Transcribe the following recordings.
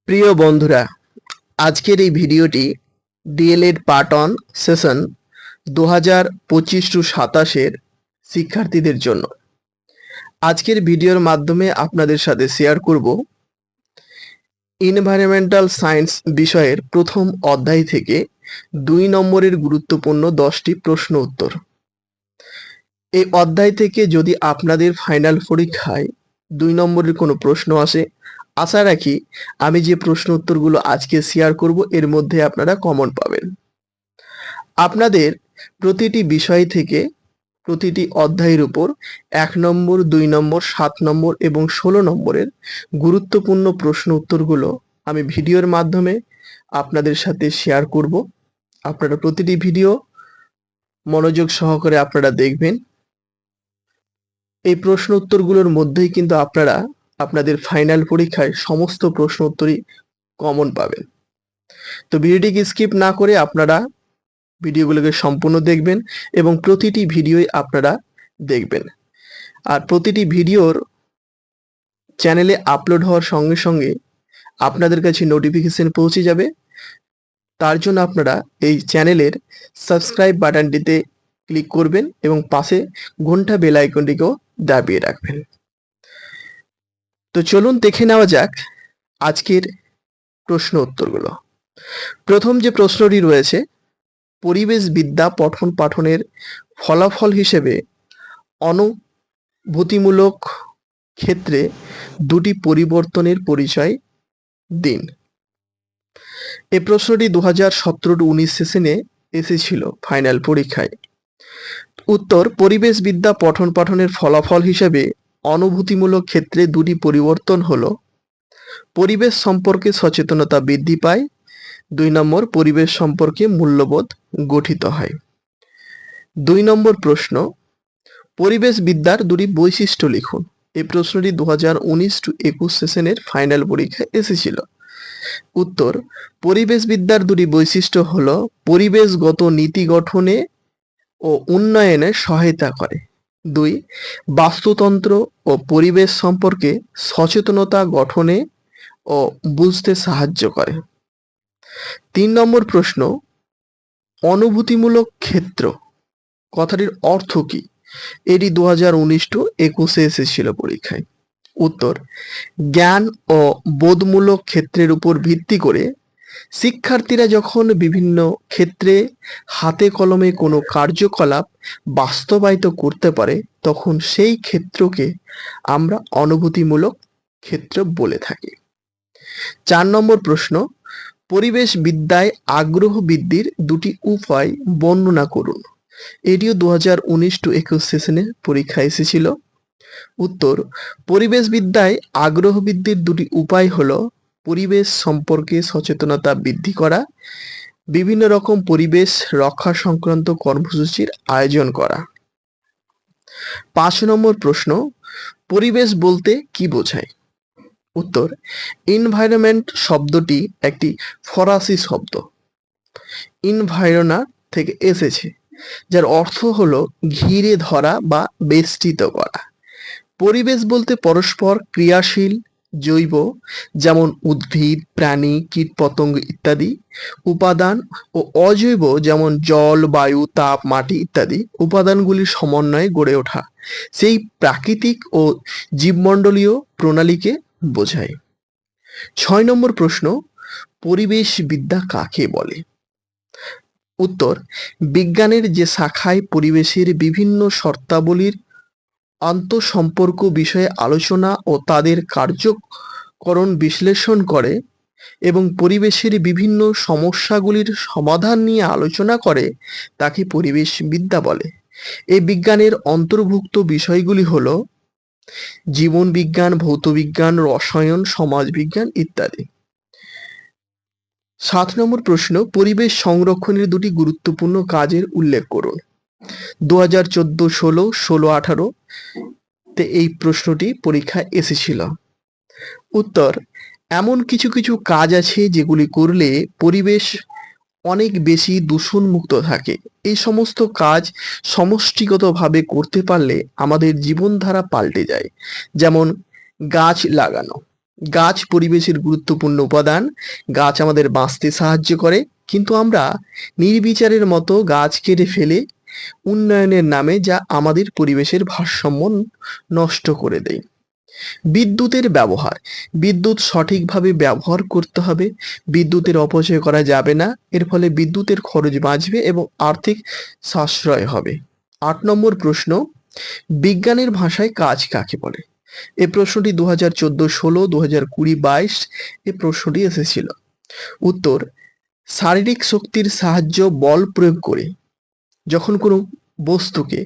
প্রিয় বন্ধুরা, আজকের এই ভিডিওটি ডিএলএড পার্ট অন সেশন 2025-27 শিক্ষার্থীদের জন্য। আজকের ভিডিওর মাধ্যমে আপনাদের সাথে শেয়ার করব এনভায়রনমেন্টাল সায়েন্স বিষয়ের প্রথম অধ্যায় থেকে 2 নম্বরের গুরুত্বপূর্ণ 10টি প্রশ্ন উত্তর। এই অধ্যায় থেকে যদি আপনাদের ফাইনাল পরীক্ষায় 2 নম্বরের কোনো প্রশ্ন আসে, আশা রাখি আমি যে প্রশ্ন উত্তরগুলো আজকে শেয়ার করব এর মধ্যে আপনারা কমন পাবেন। আপনাদের প্রতিটি বিষয় থেকে প্রতিটি অধ্যায়ের উপর 1 নম্বর, 2 নম্বর, 7 নম্বর এবং 16 নম্বরের গুরুত্বপূর্ণ প্রশ্ন উত্তরগুলো আমি ভিডিওর মাধ্যমে আপনাদের সাথে শেয়ার করব। আপনারা প্রতিটি ভিডিও মনোযোগ সহকারে আপনারা দেখবেন। এই প্রশ্ন উত্তরগুলোর মধ্যেই কিন্তু আপনারা আপনাদের ফাইনাল পরীক্ষায় সমস্ত প্রশ্ন উত্তরই কমন পাবেন। তো ভিডিওটিকে স্কিপ না করে আপনারা ভিডিওগুলোকে সম্পূর্ণ দেখবেন এবং প্রতিটি ভিডিওই আপনারা দেখবেন। আর প্রতিটি ভিডিওর চ্যানেলে আপলোড হওয়ার সঙ্গে সঙ্গে আপনাদের কাছে নোটিফিকেশন পৌঁছে যাবে। তার জন্য আপনারা এই চ্যানেলের সাবস্ক্রাইব বাটনটিতে ক্লিক করবেন এবং পাশে ঘন্টা বেল আইকনটিকেও দাবিয়ে রাখবেন। তো চলুন দেখে নেওয়া যাক আজকের প্রশ্ন উত্তরগুলো। প্রথম যে প্রশ্নটি রয়েছে, পরিবেশবিদ্যা পঠন পাঠনের ফলাফল হিসেবে অনুভূতিমূলক ক্ষেত্রে দুটি পরিবর্তনের পরিচয় দিন। এই প্রশ্নটি 2017-19 সেশনে এসেছিল ফাইনাল পরীক্ষায়। উত্তর: পরিবেশবিদ্যা পঠন পাঠনের ফলাফল হিসেবে অনুভূতিমূলক ক্ষেত্রে দুটি পরিবর্তন হলো: পরিবেশ সম্পর্কে সচেতনতা বৃদ্ধি পায়, 2 নম্বর, পরিবেশ সম্পর্কে মূল্যবোধ গঠিত হয়। 2 নম্বর প্রশ্ন, পরিবেশবিদ্যার দুটি বৈশিষ্ট্য লিখুন। এই প্রশ্নটি 2019-21 সেশনের ফাইনাল পরীক্ষায় এসেছিল। উত্তর: পরিবেশবিদ্যার দুটি বৈশিষ্ট্য হলো পরিবেশগত নীতি গঠনে ও উন্নয়নে সহায়তা করে, 2, বাস্তুতন্ত্র ও পরিবেশ সম্পর্কে সচেতনতা গঠনে ও বুঝতে সাহায্য করে। 3 নম্বর প্রশ্ন, অনুভূতিমূলক ক্ষেত্র কথাটির অর্থ কি? এটি 2019-21 এসেছিল পরীক্ষায়। উত্তর: জ্ঞান ও বোধমূলক ক্ষেত্রের উপর ভিত্তি করে শিক্ষার্থীরা যখন বিভিন্ন ক্ষেত্রে হাতে কলমে কোনো কার্যকলাপ বাস্তবায়িত করতে পারে তখন সেই ক্ষেত্রকে আমরা অনুভূতিমূলক ক্ষেত্র বলে থাকি। 4 নম্বর প্রশ্ন, পরিবেশবিদ্যায় আগ্রহ বৃদ্ধির দুটি উপায় বর্ণনা করুন। এটিও 2019-21 সেশনে পরীক্ষায় এসেছিল। উত্তর: পরিবেশবিদ্যায় আগ্রহ বৃদ্ধির দুটি উপায় হলো পরিবেশ সম্পর্কে সচেতনতা বৃদ্ধি করা, বিভিন্ন রকম পরিবেশ রক্ষা সংক্রান্ত কর্মসূচির আয়োজন করা। 5 নম্বর প্রশ্ন, পরিবেশ বলতে কি বোঝায়? উত্তর: এনভায়রনমেন্ট শব্দটি একটি ফরাসি শব্দ ইনভায়রনা থেকে এসেছে, যার অর্থ হলো ঘিরে ধরা বা বেষ্টিত করা। পরিবেশ বলতে পরস্পর ক্রিয়াশীল জৈব, যেমন উদ্ভিদ, প্রাণী, কীটপতঙ্গ ইত্যাদি উপাদান ও অজৈব, যেমন জল, বায়ু, তাপ, মাটি ইত্যাদি উপাদানগুলির সমন্বয়ে গড়ে ওঠা সেই প্রাকৃতিক ও জীবমণ্ডলীয় প্রণালীকে বোঝায়। 6 নম্বর প্রশ্ন, পরিবেশবিদ্যা কাকে বলে? উত্তর: বিজ্ঞানের যে শাখায় পরিবেশের বিভিন্ন শর্তাবলীর আন্তঃসম্পর্ক বিষয়ে আলোচনা ও তাদের কার্যকরণ বিশ্লেষণ করে এবং পরিবেশের বিভিন্ন সমস্যাগুলির সমাধান নিয়ে আলোচনা করে তাকে পরিবেশবিদ্যা বলে। এই বিজ্ঞানের অন্তর্ভুক্ত বিষয়গুলি হলো জীবনবিজ্ঞান, ভৌতবিজ্ঞান, রসায়ন, সমাজবিজ্ঞান ইত্যাদি। 7 নম্বর প্রশ্ন, পরিবেশ সংরক্ষণের দুটি গুরুত্বপূর্ণ কাজের উল্লেখ করুন। 2014-16, 16-18 তে এই প্রশ্নটি পরীক্ষায় এসেছিল। উত্তর: এমন কিছু কিছু কাজ আছে যেগুলি করলে পরিবেশ অনেক বেশি দূষণমুক্ত থাকে। এই সমস্ত কাজ সমষ্টিগতভাবে করতে পারলে আমাদের জীবনধারা পাল্টে যায়। যেমন গাছ লাগানো, গাছ পরিবেশের গুরুত্বপূর্ণ উপাদান। গাছ আমাদের বাঁচতে সাহায্য করে, কিন্তু আমরা নির্বিচারের মতো গাছ কেটে ফেলে উন্নয়নের নামে যা আমাদের পরিবেশের ভারসাম্য নষ্ট করে দেয়। বিদ্যুতের ব্যবহার। বিদ্যুৎ সঠিকভাবে ব্যবহার করতে হবে। বিদ্যুতের অপচয় করা যাবে না। এর ফলে বিদ্যুতের খরচ বাঁচবে এবং আর্থিক সাশ্রয় হবে। ৮ নম্বর প্রশ্ন, বিজ্ঞানের ভাষায় কাজ কাকে বলে? এই প্রশ্নটি 2014-16, 2020-22 এই প্রশ্নটি এসেছিল। উত্তর, শারীরিক শক্তির সাহায্য বল প্রয়োগ করে যখন কোনো বস্তুকে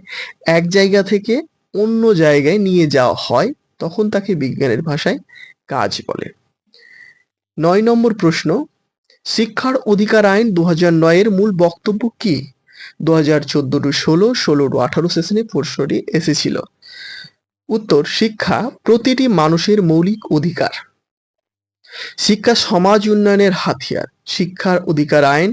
এক জায়গা থেকে অন্য জায়গায় নিয়ে যাওয়া হয় তখন তাকে বিজ্ঞানের ভাষায় কাজ বলে। ৯ নম্বর প্রশ্ন, শিক্ষার অধিকার আইন 2009 এর মূল বক্তব্য কি? 2014-16, 16-18 সেশনে প্রশ্নটি এসেছিল। উত্তর, শিক্ষা প্রতিটি মানুষের মৌলিক অধিকার। শিক্ষা সমাজ উন্নয়নের হাতিয়ার। শিক্ষার অধিকার আইন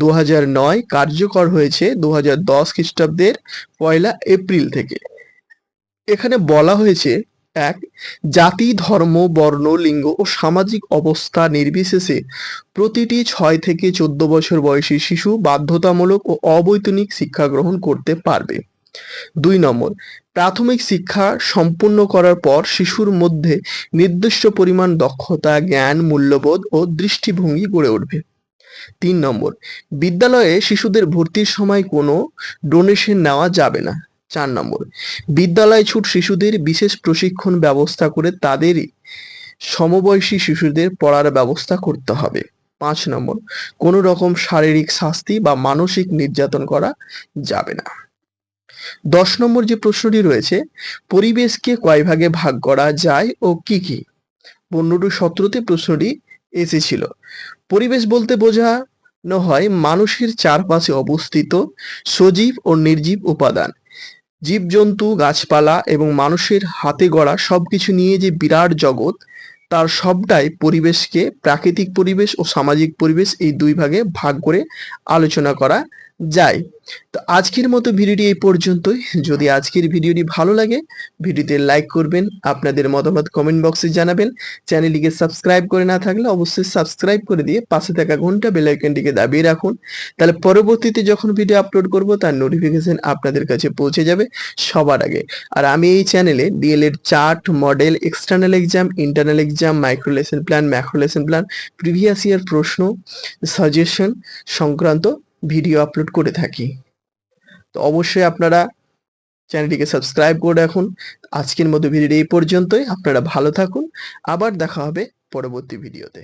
2009 কার্যকর হয়েছে 2010 খ্রিস্টাব্দের 1 এপ্রিল থেকে। এখানে বলা হয়েছে, ১. জাতি, ধর্ম, বর্ণ, লিঙ্গ ও সামাজিক অবস্থা নির্বিশেষে প্রতিটি 6 থেকে 14 বছর বয়সী শিশু বাধ্যতামূলক ও অবৈতনিক শিক্ষা গ্রহণ করতে পারবে। ২ নম্বর, প্রাথমিক শিক্ষা সম্পূর্ণ করার পর শিশুর মধ্যে নির্দিষ্ট পরিমাণ দক্ষতা, জ্ঞান, মূল্যবোধ ও দৃষ্টিভঙ্গি গড়ে উঠবে। ৩ নম্বর, বিদ্যালয়ে শিশুদের ভর্তির সময় কোনো ডোনেশন নেওয়া যাবে না। ৪ নম্বর, বিদ্যালয় ছুট শিশুদের বিশেষ প্রশিক্ষণ ব্যবস্থা করে তাদেরই সমবয়সী শিশুদের পড়ার ব্যবস্থা করতে হবে। ৫ নম্বর, কোনো রকম শারীরিক শাস্তি বা মানসিক নির্যাতন করা যাবে না। ১০ নম্বর যে প্রশ্নটি রয়েছে, পরিবেশকে কয় ভাগে ভাগ করা যায় ও কি কি? ১৫-১৭তে প্রশ্নটি এসেছিল। পরিবেশ বলতে বোঝানো হয় মানুষের চারপাশে অবস্থিত সজীব ও নির্জীব উপাদান, জীবজন্তু, গাছপালা এবং মানুষের হাতে গড়া সবকিছু নিয়ে যে বিরাট জগৎ, তার সবটাই পরিবেশকে প্রাকৃতিক পরিবেশ ও সামাজিক পরিবেশ এই দুই ভাগে ভাগ করে আলোচনা করা যায়। তো আজকের মতো ভিডিওটি এই পর্যন্তই। যদি আজকের ভিডিওটি ভালো লাগে ভিডিওতে লাইক করবেন, আপনাদের মতামত কমেন্ট বক্সে জানাবেন। চ্যানেলটিকে সাবস্ক্রাইব করে না থাকলে অবশ্যই সাবস্ক্রাইব করে দিয়ে পাশে থাকা ঘন্টা বেল আইকনটিকে দাবিয়ে রাখুন। তাহলে পরবর্তীতে যখন ভিডিও আপলোড করব তার নোটিফিকেশন আপনাদের কাছে পৌঁছে যাবে সবার আগে। আর আমি এই চ্যানেলে DElEd chart, model, external exam, internal exam, micro lesson plan, macro lesson plan, previous year প্রশ্ন, সাজেশন সংক্রান্ত ভিডিও আপলোড করে থাকি। তো অবশ্যই আপনারা চ্যানেলটিকে সাবস্ক্রাইব করে রাখুন। আজকের মতো ভিডিওটি এই পর্যন্তই। আপনারা ভালো থাকুন। আবার দেখা হবে পরবর্তী ভিডিওতে।